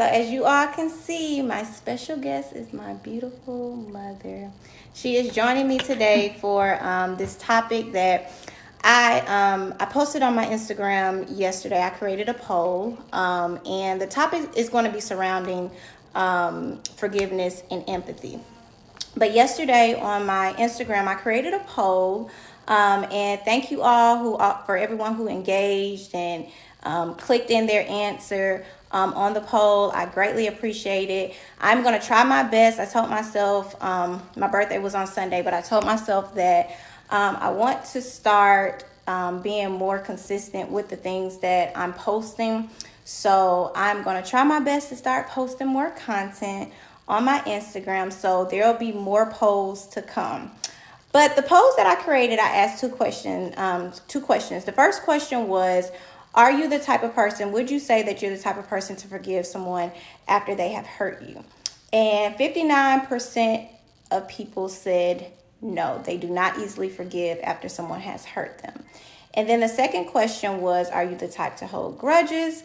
So as you all can see, my special guest is my beautiful mother. She is joining me today for this topic that I posted on my Instagram yesterday. I created a poll, and the topic is going to be surrounding forgiveness and empathy. But yesterday on my Instagram, I created a poll, and thank you all for everyone who engaged and clicked in their answer on the poll. I greatly appreciate it. I'm going to try my best. I told myself my birthday was on Sunday, but I told myself that I want to start being more consistent with the things that I'm posting. So I'm going to try my best to start posting more content on my Instagram. So there'll be more polls to come. But the polls that I created, I asked two questions. The first question was, are you the type of person, would you say that you're the type of person to forgive someone after they have hurt you? And 59% of people said no, they do not easily forgive after someone has hurt them. And then the second question was, are you the type to hold grudges?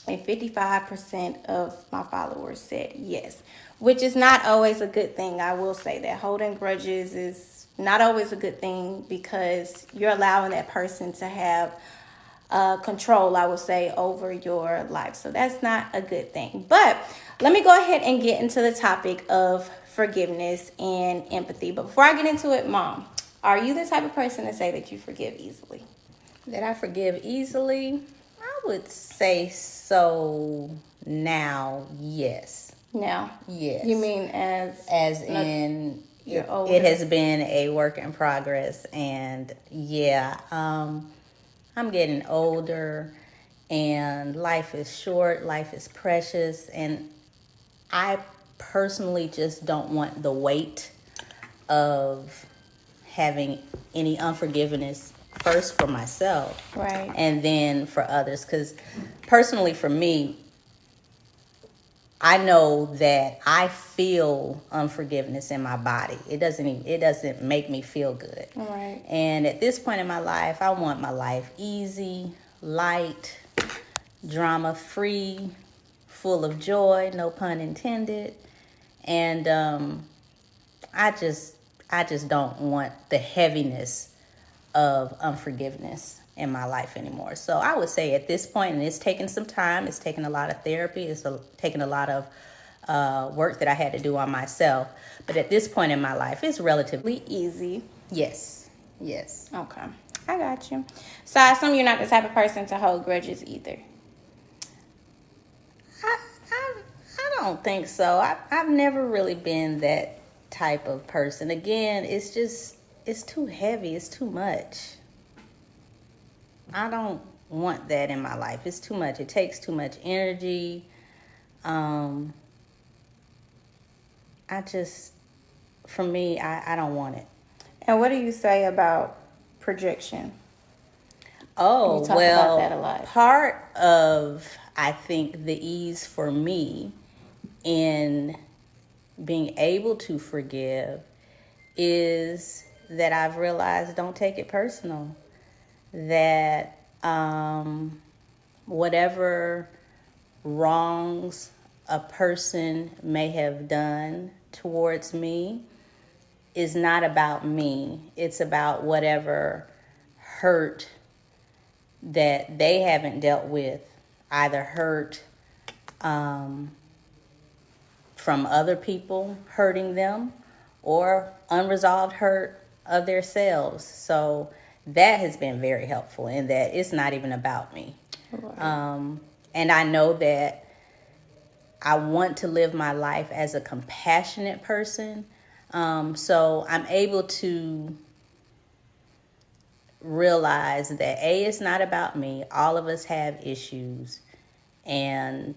And 55% of my followers said yes, which is not always a good thing. I will say that holding grudges is not always a good thing because you're allowing that person to have control, I would say, over your life. So that's not a good thing. But let me go ahead and get into the topic of forgiveness and empathy. But before I get into it, Mom, are you the type of person to say that you forgive easily? That I forgive easily? I would say so now, yes. Now? Yes. You mean as in you're older? It has been a work in progress, and I'm getting older, and life is short, life is precious, and I personally just don't want the weight of having any unforgiveness first for myself, right, and then for others. Because personally for me, I know that I feel unforgiveness in my body. It doesn't make me feel good. right. And at this point in my life, I want my life easy, light, drama free, full of joy, no pun intended. And I just don't want the heaviness of unforgiveness in my life anymore. So I would say at this point, and it's taken some time, it's taken a lot of therapy, taken a lot of work that I had to do on myself. But at this point in my life, it's relatively easy. Yes. Okay, I got you. So I assume you're not the type of person to hold grudges either. I don't think so. I've never really been that type of person. Again, it's too heavy. It's too much. I don't want that in my life. It's too much. It takes too much energy. For me, I don't want it. And what do you say about projection? Oh, you talk about that a lot. Part of, I think, the ease for me in being able to forgive is that I've realized don't take it personal. That whatever wrongs a person may have done towards me is not about me. It's about whatever hurt that they haven't dealt with, either hurt from other people hurting them or unresolved hurt of themselves. So that has been very helpful in that it's not even about me. Right. And I know that I want to live my life as a compassionate person. So I'm able to realize that it's not about me. All of us have issues, and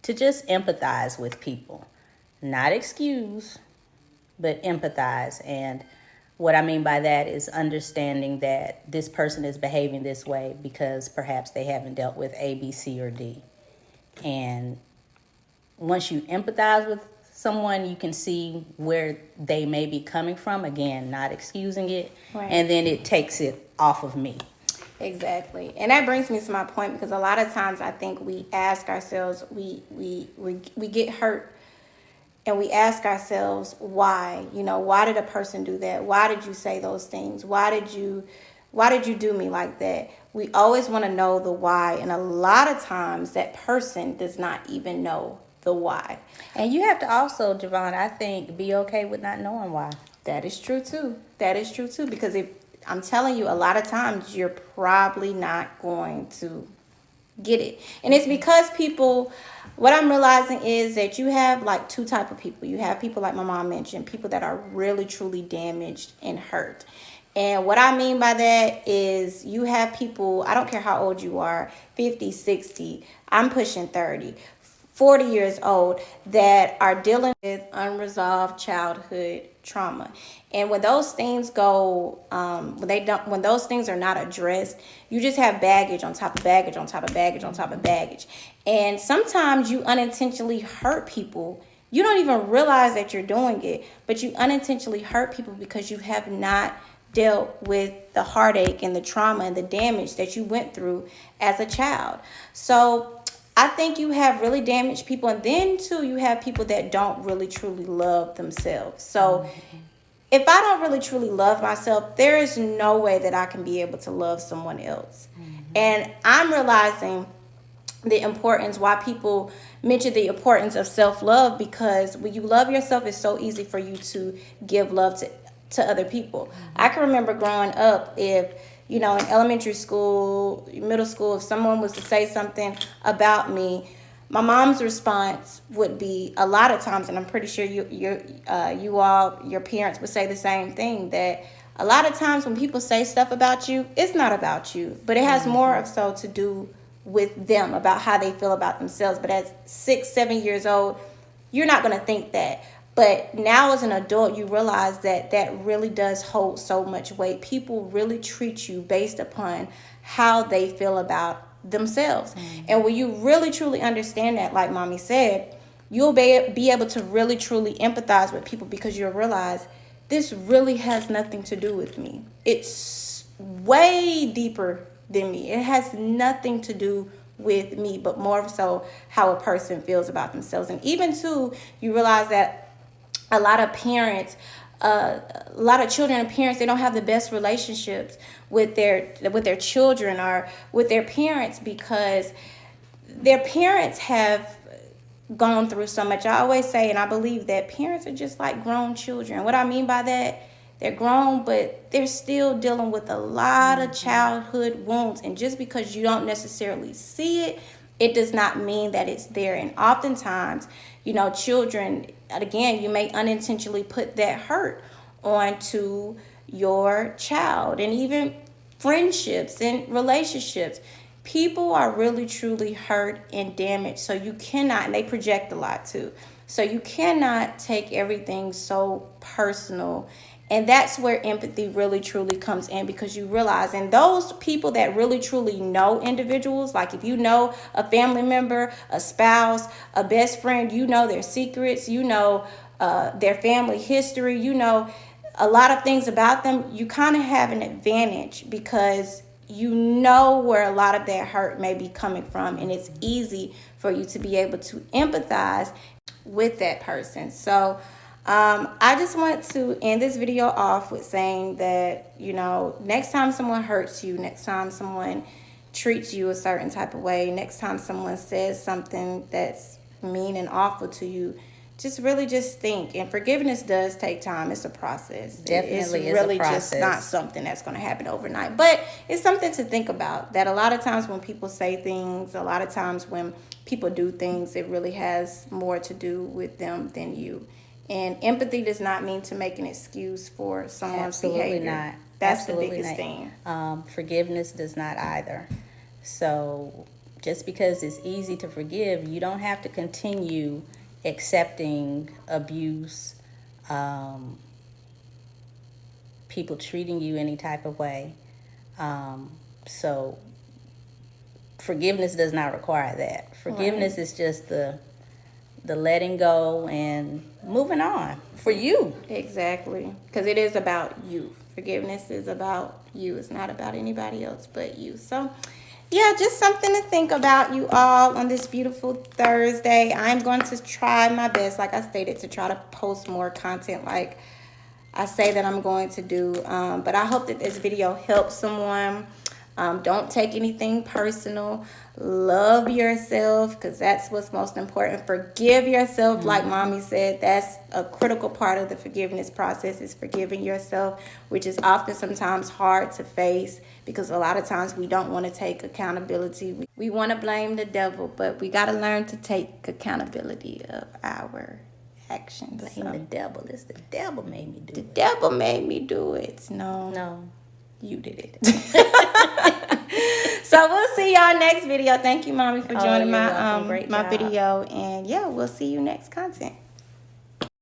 to just empathize with people, not excuse, but empathize. And what I mean by that is understanding that this person is behaving this way because perhaps they haven't dealt with A, B, C, or D. And once you empathize with someone, you can see where they may be coming from. Again, not excusing it. Right. And then it takes it off of me. Exactly. And that brings me to my point, because a lot of times I think we ask ourselves, we get hurt, and we ask ourselves why. Why did a person do that? Why did you say those things? Why did you do me like that? We always want to know the why, and a lot of times that person does not even know the why. And you have to also, Javon, I think, be okay with not knowing why. That is true too. That is true too. Because if I'm telling you, a lot of times you're probably not going to get it. And it's because people, what I'm realizing is that you have like two type of people. You have people, like my mom mentioned, people that are really truly damaged and hurt. And what I mean by that is you have people, I don't care how old you are, 50, 60, I'm pushing 30, 40 years old, that are dealing with unresolved childhood trauma. And when those things go, when those things are not addressed, you just have baggage on top of baggage on top of baggage on top of baggage. And sometimes you unintentionally hurt people. You don't even realize that you're doing it, but you unintentionally hurt people because you have not dealt with the heartache and the trauma and the damage that you went through as a child. So I think you have really damaged people, and then too you have people that don't really truly love themselves. So if I don't really truly love myself, there is no way that I can be able to love someone else. And I'm realizing the importance, why people mention the importance of self-love, because when you love yourself, it's so easy for you to give love to other people. I can remember growing up, if in elementary school, middle school, if someone was to say something about me, my mom's response would be, a lot of times, and I'm pretty sure your parents would say the same thing, that a lot of times when people say stuff about you, it's not about you, but it has more of so to do with them, about how they feel about themselves. But at 6, 7 years old, you're not going to think that. But now as an adult, you realize that that really does hold so much weight. People really treat you based upon how they feel about themselves. And when you really truly understand that, like mommy said, you'll be able to really truly empathize with people, because you'll realize this really has nothing to do with me. It's way deeper than me. It has nothing to do with me, but more so how a person feels about themselves. And even too, you realize that a lot of parents, a lot of children and parents, they don't have the best relationships with their children or with their parents, because their parents have gone through so much. I always say, and I believe, that parents are just like grown children. What I mean by that, they're grown, but they're still dealing with a lot of childhood wounds. And just because you don't necessarily see it, it does not mean that it's there. And oftentimes, children, again, you may unintentionally put that hurt onto your child. And even friendships and relationships, people are really truly hurt and damaged. So you cannot, and they project a lot too, so you cannot take everything so personal. And that's where empathy really truly comes in, because you realize, and those people that really truly know individuals, like if you know a family member, a spouse, a best friend, you know their secrets, their family history, a lot of things about them, you kind of have an advantage, because you know where a lot of that hurt may be coming from, and it's easy for you to be able to empathize with that person. So I just want to end this video off with saying that, next time someone hurts you, next time someone treats you a certain type of way, next time someone says something that's mean and awful to you, just think. And forgiveness does take time. It's a process. Definitely it's really is a process. Just not something that's going to happen overnight. But it's something to think about, that a lot of times when people say things, a lot of times when people do things, it really has more to do with them than you. And empathy does not mean to make an excuse for someone's Absolutely behavior. not. That's Absolutely the biggest not. thing. Forgiveness does not either. So just because it's easy to forgive, you don't have to continue accepting abuse, people treating you any type of way. So forgiveness does not require that. Forgiveness is just the letting go and moving on for you. Exactly. Because it is about you. Forgiveness is about you. It's not about anybody else but you. So, yeah, just something to think about, you all, on this beautiful Thursday. I'm going to try my best, like I stated, to try to post more content like I say that I'm going to do. But I hope that this video helps someone. Don't take anything personal. Love yourself, because that's what's most important. Forgive yourself, like mommy said. That's a critical part of the forgiveness process, is forgiving yourself, which is often sometimes hard to face because a lot of times we don't want to take accountability. We want to blame the devil, but we got to learn to take accountability of our actions. Blame the devil. It's the devil made me do The it. devil made me do it. No. You did it. So we'll see y'all next video. Thank you, mommy, for joining you're welcome. Great my job. video. And yeah, we'll see you next content.